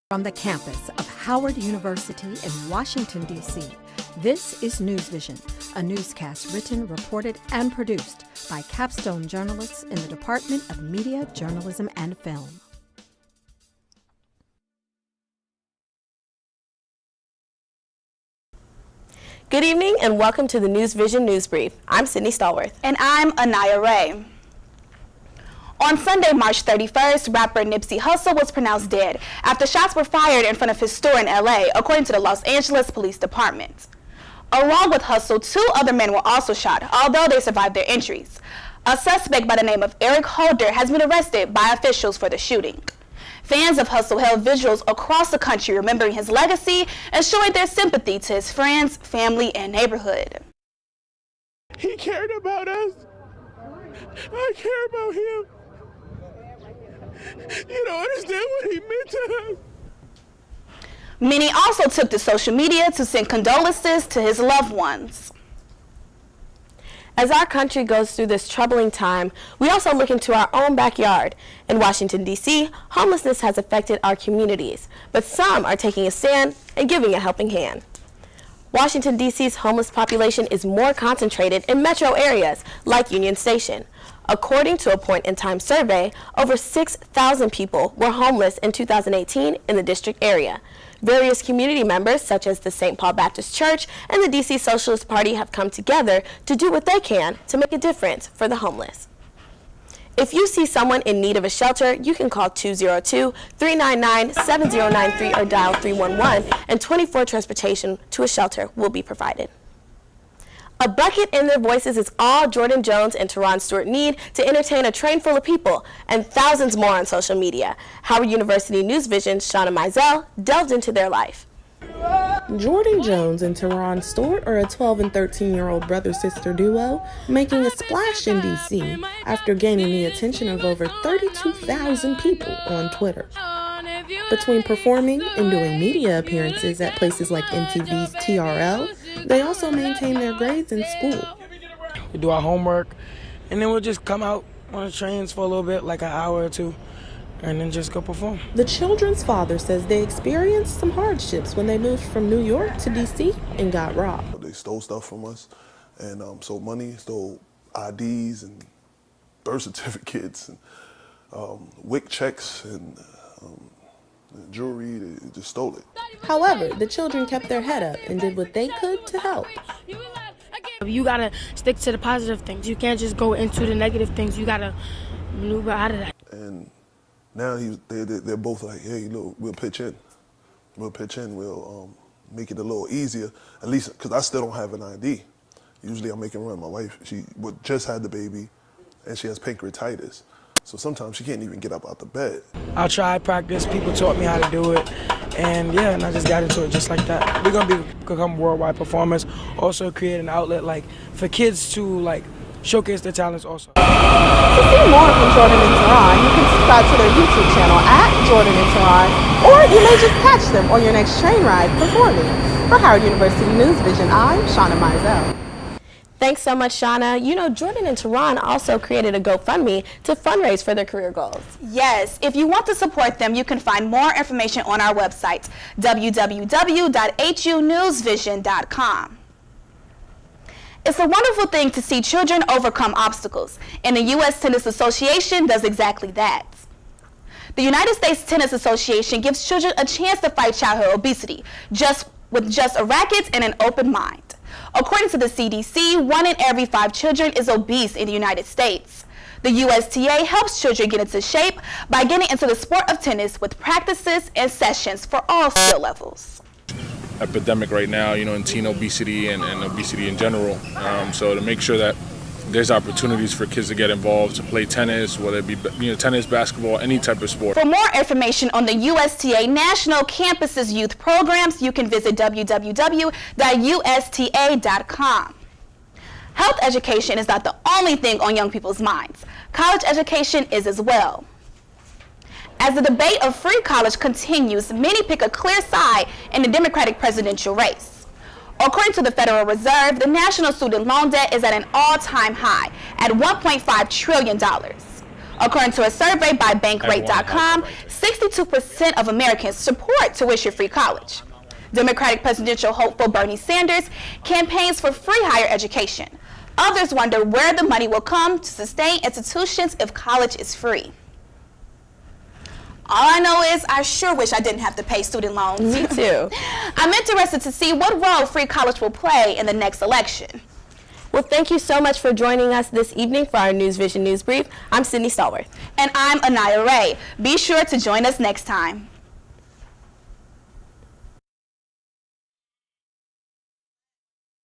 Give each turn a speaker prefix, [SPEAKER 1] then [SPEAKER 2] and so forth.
[SPEAKER 1] From the campus of Howard University in Washington, D.C., this is News Vision, a newscast written, reported, and produced by capstone journalists in the Department of Media, Journalism, and Film.
[SPEAKER 2] Good evening and welcome to the News Vision News Brief. I'm Sydney Stallworth.
[SPEAKER 3] And I'm Anaya Ray. On Sunday, March 31st, rapper Nipsey Hussle was pronounced dead after shots were fired in front of his store in LA, according to the Los Angeles Police Department. Along with Hussle, 2 other men were also shot, although they survived their injuries. A suspect by the name of Eric Holder has been arrested by officials for the shooting. Fans of Hussle held vigils across the country remembering his legacy and showing their sympathy to his friends, family, and neighborhood.
[SPEAKER 4] He cared about us. I care about him. You don't understand what he meant to us.
[SPEAKER 3] Many also took to social media to send condolences to his loved ones.
[SPEAKER 2] As our country goes through this troubling time, we also look into our own backyard. In Washington, D.C., homelessness has affected our communities, but some are taking a stand and giving a helping hand. Washington, D.C.'s homeless population is more concentrated in metro areas like Union Station. According to a point-in-time survey, over 6,000 people were homeless in 2018 in the district area. Various community members, such as the St. Paul Baptist Church and the D.C. Socialist Party, have come together to do what they can to make a difference for the homeless. If you see someone in need of a shelter, you can call 202-399-7093 or dial 311, and 24 transportation to a shelter will be provided. A bucket in their voices is all Jordan Jones and Teron Stewart need to entertain a train full of people, and thousands more on social media. Howard University News Vision's Shauna Mizell delved into their life.
[SPEAKER 5] Jordan Jones and Teron Stewart are a 12 and 13-year-old brother-sister duo making a splash in D.C. after gaining the attention of over 32,000 people on Twitter. Between performing and doing media appearances at places like MTV's TRL, they also maintain their grades in school.
[SPEAKER 6] We do our homework, and then we'll just come out on the trains for a little bit, like an hour or two, and then just go perform.
[SPEAKER 5] The children's father says they experienced some hardships when they moved from New York to D.C. and got robbed.
[SPEAKER 7] They stole stuff from us, and stole money, stole IDs and birth certificates, and WIC checks, and jewelry. They just stole it.
[SPEAKER 5] However, the children kept their head up and did what they could to help.
[SPEAKER 8] You gotta stick to the positive things. You can't just go into the negative things. You gotta maneuver out of that.
[SPEAKER 7] And now they're both like, hey, look, we'll pitch in. We'll make it a little easier, at least because I still don't have an ID. Usually I'm making run. My wife, she just had the baby, and she has pancreatitis. So sometimes she can't even get up out the bed.
[SPEAKER 6] I'll try practice. People taught me how to do it. And yeah, and I just got into it just like that. We're going to become worldwide performers. Also create an outlet for kids to showcase their talents also.
[SPEAKER 5] To see more from Jordan and Teron, you can subscribe to their YouTube channel @Jordan and Teron, or you may just catch them on your next train ride performing. For Howard University News Vision, I'm Shauna Mizell.
[SPEAKER 2] Thanks so much, Shauna. You know, Jordan and Teron also created a GoFundMe to fundraise for their career goals.
[SPEAKER 3] Yes, if you want to support them, you can find more information on our website, www.hunewsvision.com. It's a wonderful thing to see children overcome obstacles, and the U.S. Tennis Association does exactly that. The United States Tennis Association gives children a chance to fight childhood obesity with just a racket and an open mind. According to the CDC, 1 in every 5 children is obese in the United States. The USTA helps children get into shape by getting into the sport of tennis with practices and sessions for all skill levels.
[SPEAKER 9] Epidemic right now, in teen obesity and obesity in general. So to make sure that there's opportunities for kids to get involved, to play tennis, whether it be tennis, basketball, any type of sport.
[SPEAKER 3] For more information on the USTA National Campuses Youth Programs, you can visit www.usta.com. Health education is not the only thing on young people's minds. College education is as well. As the debate of free college continues, many pick a clear side in the Democratic presidential race. According to the Federal Reserve, the national student loan debt is at an all-time high at $1.5 trillion. According to a survey by Bankrate.com, 62% of Americans support tuition-free college. Democratic presidential hopeful Bernie Sanders campaigns for free higher education. Others wonder where the money will come to sustain institutions if college is free. All I know is I sure wish I didn't have to pay student loans.
[SPEAKER 2] Me too.
[SPEAKER 3] I'm interested to see what role free college will play in the next election.
[SPEAKER 2] Well, thank you so much for joining us this evening for our News Vision News Brief. I'm Sydney Stallworth.
[SPEAKER 3] And I'm Anaya Ray. Be sure to join us next time.